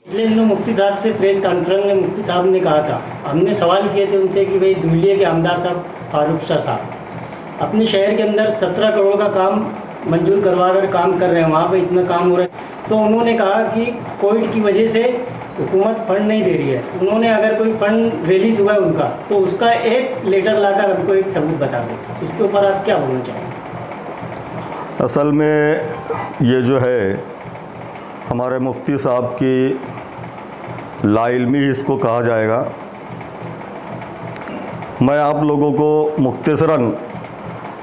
पिछले दिनों मुफ्ती साहब से प्रेस कॉन्फ्रेंस में मुफ्ती साहब ने कहा था, हमने सवाल किए थे उनसे कि भाई धुलिया के आमदार था फारूक शाह साहब, अपने शहर के अंदर 17 करोड़ का काम मंजूर करवा कर काम कर रहे हैं, वहाँ पे इतना काम हो रहा है। तो उन्होंने कहा कि कोविड की वजह से हुकूमत फ़ंड नहीं दे रही है। उन्होंने अगर कोई फ़ंड रिलीज़ हुआ है उनका तो उसका एक लेटर लाकर हमको एक सबूत बता दें। इसके ऊपर आप क्या बोलना चाहेंगे? असल में ये जो है हमारे मुफ्ती साहब की लाइल्मी इसको कहा जाएगा। मैं आप लोगों को मुख्तसरन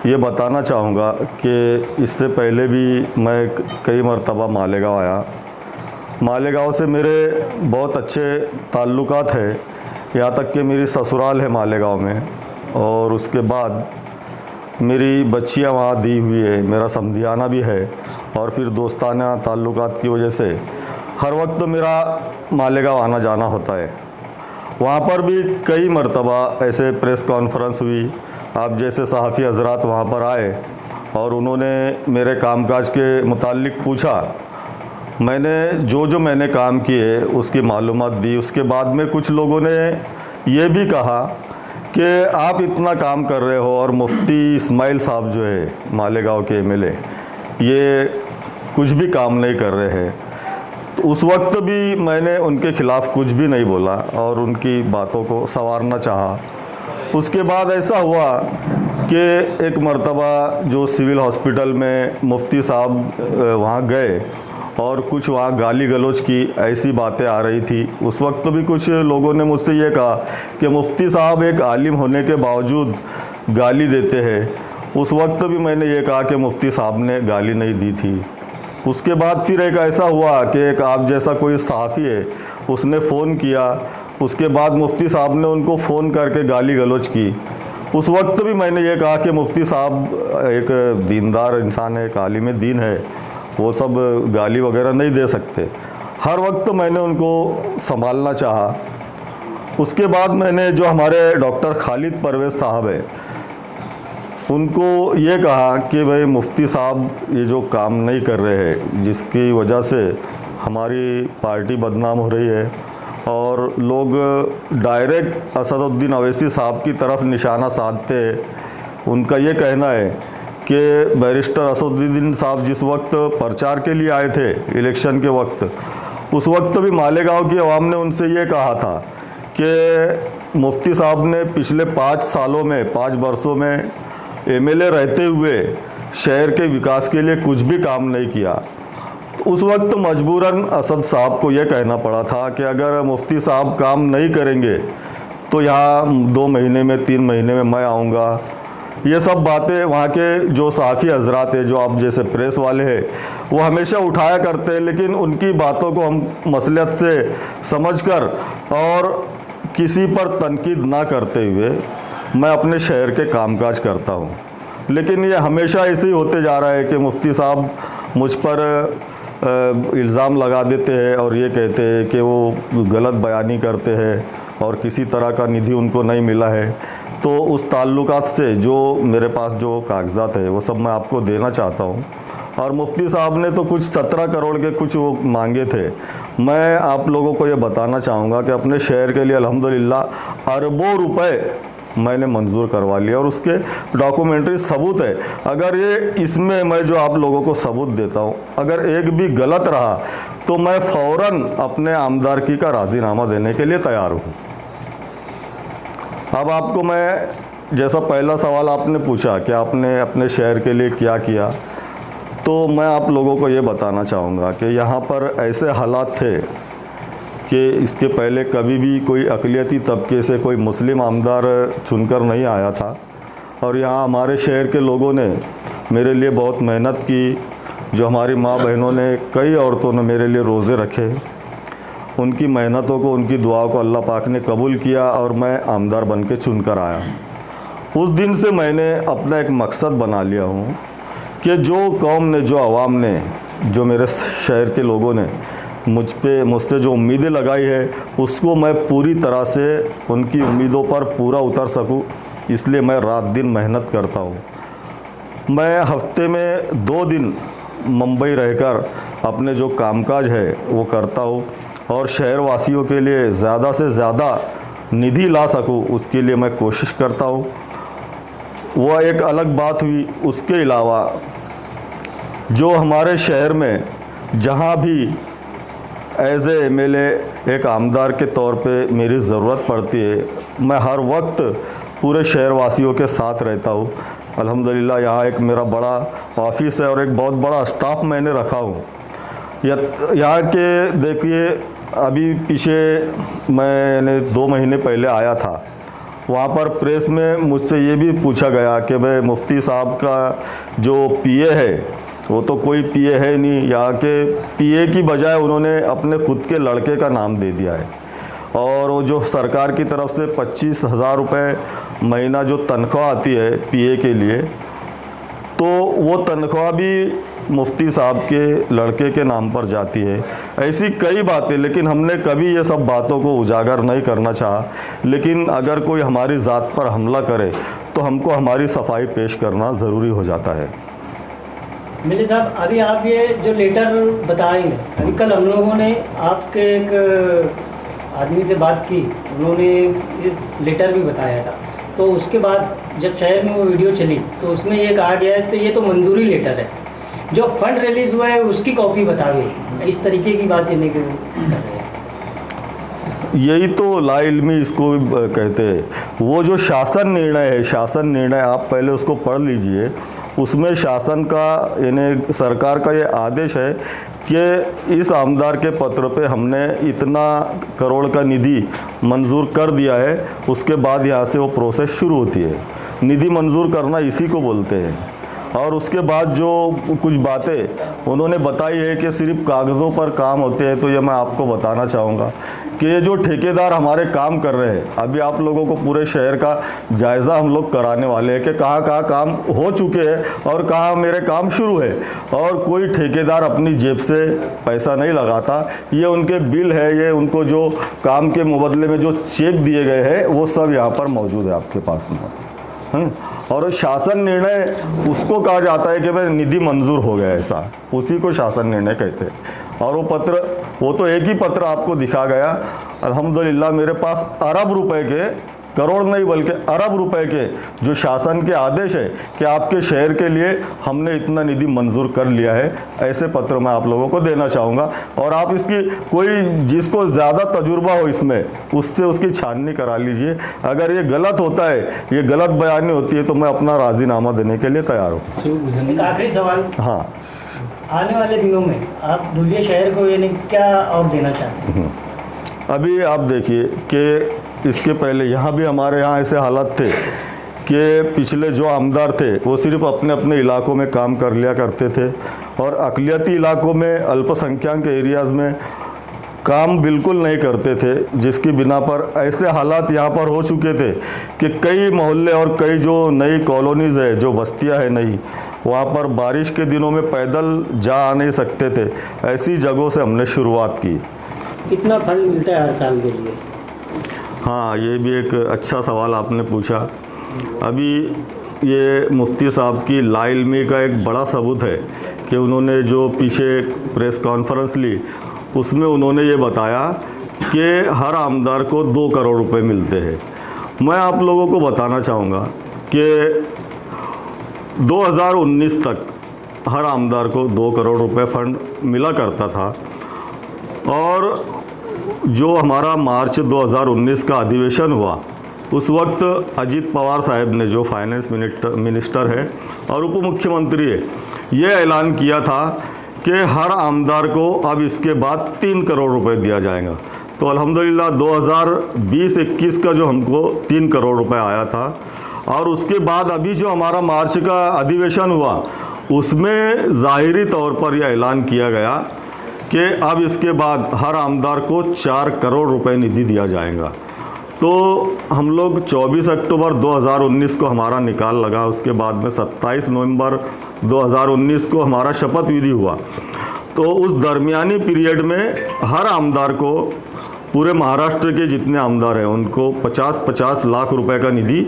ये बताना चाहूँगा कि इससे पहले भी मैं कई मरतबा मालेगाँव आया। मालेगाँव से मेरे बहुत अच्छे ताल्लुकात है, यहाँ तक कि मेरी ससुराल है मालेगाँव में, और उसके बाद मेरी बच्चियाँ वहाँ दी हुई है, मेरा समधियाना भी है, और फिर दोस्ताना ताल्लुकात की वजह से हर वक्त मेरा मालेगाँव आना जाना होता है। वहाँ पर भी कई मरतबा ऐसे प्रेस कॉन्फ्रेंस हुई, आप जैसे सहाफ़ी हज़रात वहाँ पर आए और उन्होंने मेरे कामकाज के मुताल्लिक़ पूछा। मैंने जो मैंने काम किए उसकी मालूमात दी। उसके बाद में कुछ लोगों ने ये भी कहा कि आप इतना काम कर रहे हो और मुफ्ती इस्माइल साहब जो है मालेगाँव के एमएलए, ये कुछ भी काम नहीं कर रहे हैं। तो उस वक्त भी मैंने उनके ख़िलाफ़ कुछ भी नहीं बोला और उनकी बातों को संवारना चाहा। उसके बाद ऐसा हुआ कि एक मर्तबा जो सिविल हॉस्पिटल में मुफ्ती साहब वहाँ गए और कुछ वहाँ गाली गलौज की ऐसी बातें आ रही थी। उस वक्त भी कुछ लोगों ने मुझसे ये कहा कि मुफ्ती साहब एक आलिम होने के बावजूद गाली देते हैं। उस वक्त भी मैंने ये कहा कि मुफ्ती साहब ने गाली नहीं दी थी। उसके बाद फिर एक ऐसा हुआ कि एक आप जैसा कोई सहाफ़ी है, उसने फ़ोन किया। उसके बाद मुफ्ती साहब ने उनको फ़ोन करके गाली गलौज की। उस वक्त भी मैंने ये कहा कि मुफ्ती साहब एक दीनदार इंसान है, एक आलिम दीन है, वो सब गाली वगैरह नहीं दे सकते। हर वक्त मैंने उनको संभालना चाहा। उसके बाद मैंने जो हमारे डॉक्टर खालिद परवेज़ साहब है उनको ये कहा कि भाई मुफ्ती साहब ये जो काम नहीं कर रहे हैं, जिसकी वजह से हमारी पार्टी बदनाम हो रही है और लोग डायरेक्ट असदुद्दीन अवैसी साहब की तरफ निशाना साधते हैं। उनका ये कहना है कि बैरिस्टर असदुद्दीन साहब जिस वक्त प्रचार के लिए आए थे इलेक्शन के वक्त, उस वक्त भी मालेगाँव की आवाम ने उनसे ये कहा था कि मुफ्ती साहब ने पिछले 5 सालों में 5 वर्षों में एमएलए रहते हुए शहर के विकास के लिए कुछ भी काम नहीं किया। तो उस वक्त मजबूरन असद साहब को यह कहना पड़ा था कि अगर मुफ्ती साहब काम नहीं करेंगे तो यहाँ 2 महीने में 3 महीने में मैं आऊँगा। ये सब बातें वहाँ के जो सहाफ़ी हज़रात हैं, जो आप जैसे प्रेस वाले हैं, वो हमेशा उठाया करते हैं, लेकिन उनकी बातों को हम मसलियत से समझकर और किसी पर तनकीद ना करते हुए मैं अपने शहर के कामकाज करता हूँ। लेकिन ये हमेशा ऐसे ही होते जा रहा है कि मुफ्ती साहब मुझ पर इल्ज़ाम लगा देते हैं और ये कहते हैं कि वो गलत बयानी करते हैं और किसी तरह का निधि उनको नहीं मिला है। तो उस ताल्लुकात से जो मेरे पास जो कागज़ात है वो सब मैं आपको देना चाहता हूँ। और मुफ्ती साहब ने तो कुछ 17 करोड़ के कुछ वो मांगे थे। मैं आप लोगों को ये बताना चाहूँगा कि अपने शहर के लिए अल्हम्दुलिल्लाह अरबों रुपए मैंने मंजूर करवा लिया और उसके डॉक्यूमेंट्री सबूत है। अगर ये इसमें मैं जो आप लोगों को सबूत देता हूँ, अगर एक भी गलत रहा तो मैं फ़ौरन अपने आमदारकी का राज़ीनामा देने के लिए तैयार हूँ। अब आपको मैं जैसा पहला सवाल आपने पूछा कि आपने अपने शहर के लिए क्या किया, तो मैं आप लोगों को ये बताना चाहूँगा कि यहाँ पर ऐसे हालात थे कि इसके पहले कभी भी कोई अक़लियती तबके से कोई मुस्लिम आमदार चुनकर नहीं आया था और यहाँ हमारे शहर के लोगों ने मेरे लिए बहुत मेहनत की। जो हमारी माँ बहनों ने, कई औरतों ने मेरे लिए रोज़े रखे, उनकी मेहनतों को, उनकी दुआओं को अल्लाह पाक ने कबूल किया और मैं आमदार बन के चुनकर आया। उस दिन से मैंने अपना एक मकसद बना लिया हूँ कि जो कौम ने, जो आवाम ने, जो मेरे शहर के लोगों ने मुझसे जो उम्मीदें लगाई है, उसको मैं पूरी तरह से उनकी उम्मीदों पर पूरा उतर सकूं, इसलिए मैं रात दिन मेहनत करता हूं। मैं हफ्ते में 2 दिन मुंबई रहकर अपने जो कामकाज है वो करता हूँ और शहरवासियों के लिए ज़्यादा से ज़्यादा निधि ला सकूं, उसके लिए मैं कोशिश करता हूं। वह एक अलग बात हुई। उसके अलावा जो हमारे शहर में जहां भी एज ए एमएलए एक आमदार के तौर पे मेरी ज़रूरत पड़ती है, मैं हर वक्त पूरे शहरवासियों के साथ रहता हूँ। अल्हम्दुलिल्लाह यहाँ एक मेरा बड़ा ऑफिस है और एक बहुत बड़ा स्टाफ मैंने रखा हूँ। यहाँ के देखिए, अभी पीछे मैंने 2 महीने पहले आया था, वहाँ पर प्रेस में मुझसे ये भी पूछा गया कि भाई मुफ्ती साहब का जो पीए है वो तो कोई पीए है नहीं, यहाँ के पीए की बजाय उन्होंने अपने खुद के लड़के का नाम दे दिया है। और वो जो सरकार की तरफ से 25,000 रुपये महीना जो तनख्वाह आती है पीए के लिए, तो वो तनख्वाह भी मुफ्ती साहब के लड़के के नाम पर जाती है। ऐसी कई बातें, लेकिन हमने कभी ये सब बातों को उजागर नहीं करना चाहा। लेकिन अगर कोई हमारी ज़ात पर हमला करे तो हमको हमारी सफाई पेश करना ज़रूरी हो जाता है। मिले साहब, अभी आप ये जो लेटर बताएंगे, अभी कल हम लोगों ने आपके एक आदमी से बात की, उन्होंने इस लेटर भी बताया था। तो उसके बाद जब शहर में वो वीडियो चली तो उसमें ये कहा गया है तो ये तो मंजूरी लेटर है, जो फंड रिलीज हुआ है उसकी कॉपी बतावे, इस तरीके की बात ये नहीं कर रहे हैं। यही तो लाइल्मी इसको कहते हैं। वो जो शासन निर्णय है, शासन निर्णय आप पहले उसको पढ़ लीजिए। उसमें शासन का यानी सरकार का ये आदेश है कि इस आमदार के पत्र पे हमने इतना करोड़ का निधि मंजूर कर दिया है। उसके बाद यहाँ से वो प्रोसेस शुरू होती है। निधि मंजूर करना इसी को बोलते हैं। और उसके बाद जो कुछ बातें उन्होंने बताई है कि सिर्फ कागज़ों पर काम होते हैं, तो ये मैं आपको बताना चाहूँगा कि ये जो ठेकेदार हमारे काम कर रहे हैं, अभी आप लोगों को पूरे शहर का जायज़ा हम लोग कराने वाले हैं कि कहाँ कहाँ काम हो चुके हैं और कहाँ मेरे काम शुरू है। और कोई ठेकेदार अपनी जेब से पैसा नहीं लगाता, ये उनके बिल है, ये उनको जो काम के मुबदले में जो चेक दिए गए हैं वो सब यहाँ पर मौजूद है आपके पास में। और शासन निर्णय उसको कहा जाता है कि भाई निधि मंजूर हो गया, ऐसा उसी को शासन निर्णय कहते हैं। और वो पत्र, वो तो एक ही पत्र आपको दिखा गया। अल्हम्दुलिल्लाह मेरे पास अरब रुपए के, करोड़ नहीं बल्कि अरब रुपए के जो शासन के आदेश है कि आपके शहर के लिए हमने इतना निधि मंजूर कर लिया है, ऐसे पत्र मैं आप लोगों को देना चाहूँगा। और आप इसकी कोई जिसको ज़्यादा तजुर्बा हो इसमें, उससे उसकी छाननी करा लीजिए। अगर ये गलत होता है, ये गलत बयानी होती है, तो मैं अपना राजीनामा देने के लिए तैयार हूँ। एक आखिरी सवाल, हाँ, आने वाले दिनों में आप धुलिया शहर को यानी क्या और देना चाहते हैं? अभी आप देखिए कि इसके पहले यहाँ भी हमारे यहाँ ऐसे हालात थे कि पिछले जो आमदार थे वो सिर्फ अपने अपने इलाकों में काम कर लिया करते थे और अक़लियती इलाकों में, अल्पसंख्यक एरियाज़ में काम बिल्कुल नहीं करते थे, जिसकी बिना पर ऐसे हालात यहाँ पर हो चुके थे कि कई मोहल्ले और कई जो नई कॉलोनीज़ है, जो बस्तियाँ हैं नई, वहाँ पर बारिश के दिनों में पैदल जा नहीं सकते थे। ऐसी जगहों से हमने शुरुआत की। कितना फंड मिलता है हर साल के लिए? हाँ, ये भी एक अच्छा सवाल आपने पूछा। अभी ये मुफ्ती साहब की लाइल्मी का एक बड़ा सबूत है कि उन्होंने जो पीछे प्रेस कॉन्फ्रेंस ली, उसमें उन्होंने ये बताया कि हर आमदार को 2 करोड़ रुपए मिलते हैं। मैं आप लोगों को बताना चाहूँगा कि 2019 तक हर आमदार को 2 करोड़ रुपए फंड मिला करता था। और जो हमारा मार्च 2019 का अधिवेशन हुआ, उस वक्त अजीत पवार साहब ने, जो फाइनेंस मिनिस्टर है और उप मुख्यमंत्री है, ये ऐलान किया था कि हर आमदार को अब इसके बाद 3 करोड़ रुपए दिया जाएगा। तो अल्हम्दुलिल्लाह 2020-21 का जो हमको 3 करोड़ रुपए आया था, और उसके बाद अभी जो हमारा मार्च का अधिवेशन हुआ, उसमें ज़ाहिरी तौर पर यह ऐलान किया गया कि अब इसके बाद हर आमदार को 4 करोड़ रुपए निधि दिया जाएगा। तो हम लोग 24 अक्टूबर 2019 को हमारा निकाल लगा। उसके बाद में 27 नवंबर 2019 को हमारा शपथ विधि हुआ। तो उस दरमियानी पीरियड में हर आमदार को, पूरे महाराष्ट्र के जितने आमदार हैं उनको 50-50 लाख रुपए का निधि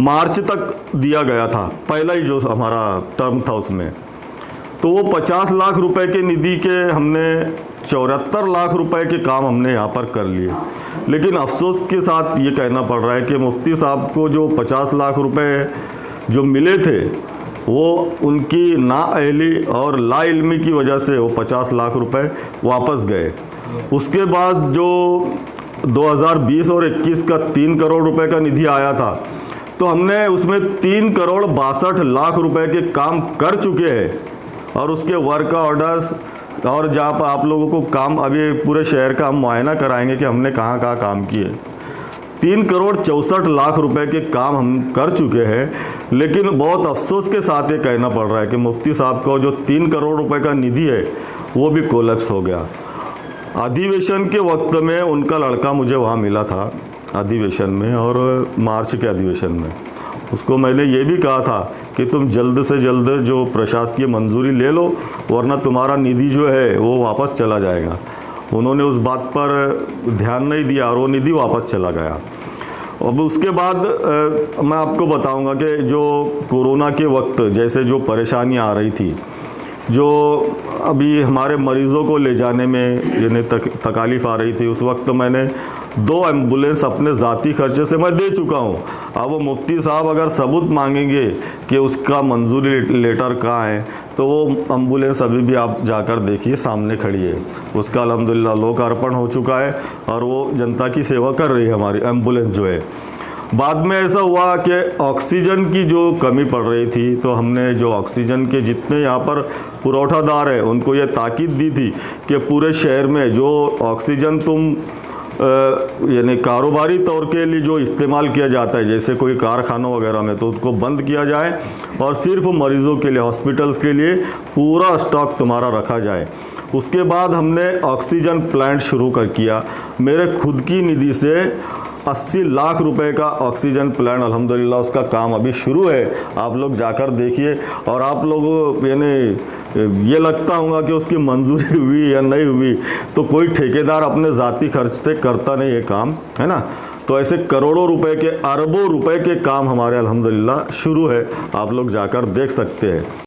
मार्च तक दिया गया था, पहला ही जो हमारा टर्म था उसमें। तो वो 50 लाख रुपए के निधि के हमने 74 लाख रुपए के काम हमने यहाँ पर कर लिए। लेकिन अफसोस के साथ ये कहना पड़ रहा है कि मुफ्ती साहब को जो 50 लाख रुपए जो मिले थे वो उनकी नाअहली और लाइल्मी की वजह से वो 50 लाख रुपए वापस गए। उसके बाद जो 2020 और 21 का 3 करोड़ रुपए का निधि आया था, तो हमने उसमें 3 करोड़ 62 लाख रुपए के काम कर चुके हैं और उसके वर्क ऑर्डर्स और जहाँ पर आप लोगों को काम अभी पूरे शहर का हम मुआयना कराएंगे कि हमने कहाँ कहाँ काम किए। 3 करोड़ 64 लाख रुपए के काम हम कर चुके हैं। लेकिन बहुत अफसोस के साथ ये कहना पड़ रहा है कि मुफ्ती साहब का जो 3 करोड़ रुपए का निधि है वो भी कोलैप्स हो गया। अधिवेशन के वक्त में उनका लड़का मुझे वहाँ मिला था अधिवेशन में, और मार्च के अधिवेशन में उसको मैंने ये भी कहा था कि तुम जल्द से जल्द जो प्रशासकीय मंजूरी ले लो, वरना तुम्हारा निधि जो है वो वापस चला जाएगा। उन्होंने उस बात पर ध्यान नहीं दिया और वो निधि वापस चला गया। अब उसके बाद मैं आपको बताऊंगा कि जो कोरोना के वक्त जैसे जो परेशानियां आ रही थी, जो अभी हमारे मरीज़ों को ले जाने में यानी तकालीफ आ रही थी, उस वक्त मैंने 2 एम्बुलेंस अपने ज़ाती खर्चे से मैं दे चुका हूँ। अब वो मुफ्ती साहब अगर सबूत मांगेंगे कि उसका मंजूरी लेटर कहाँ है, तो वो एम्बुलेंस अभी भी आप जाकर देखिए सामने खड़ी है। उसका अल्हम्दुलिल्लाह लोकार्पण हो चुका है और वो जनता की सेवा कर रही है हमारी एम्बुलेंस जो है। बाद में ऐसा हुआ कि ऑक्सीजन की जो कमी पड़ रही थी, तो हमने जो ऑक्सीजन के जितने यहाँ पर पुरौठादार हैं उनको ये ताकीद दी थी कि पूरे शहर में जो ऑक्सीजन तुम यानी कारोबारी तौर के लिए जो इस्तेमाल किया जाता है, जैसे कोई कारखानों वगैरह में, तो उसको बंद किया जाए और सिर्फ मरीज़ों के लिए, हॉस्पिटल्स के लिए पूरा स्टॉक तुम्हारा रखा जाए। उसके बाद हमने ऑक्सीजन प्लांट शुरू कर किया। मेरे खुद की निधि से 80 लाख रुपए का ऑक्सीजन प्लांट अल्हम्दुलिल्लाह उसका काम अभी शुरू है। आप लोग जाकर देखिए और आप लोगों यानी ये लगता होगा कि उसकी मंजूरी हुई या नहीं हुई, तो कोई ठेकेदार अपने ज़ाती खर्च से करता नहीं ये काम, है ना। तो ऐसे करोड़ों रुपए के, अरबों रुपए के काम हमारे अल्हम्दुलिल्लाह शुरू है, आप लोग जाकर देख सकते हैं।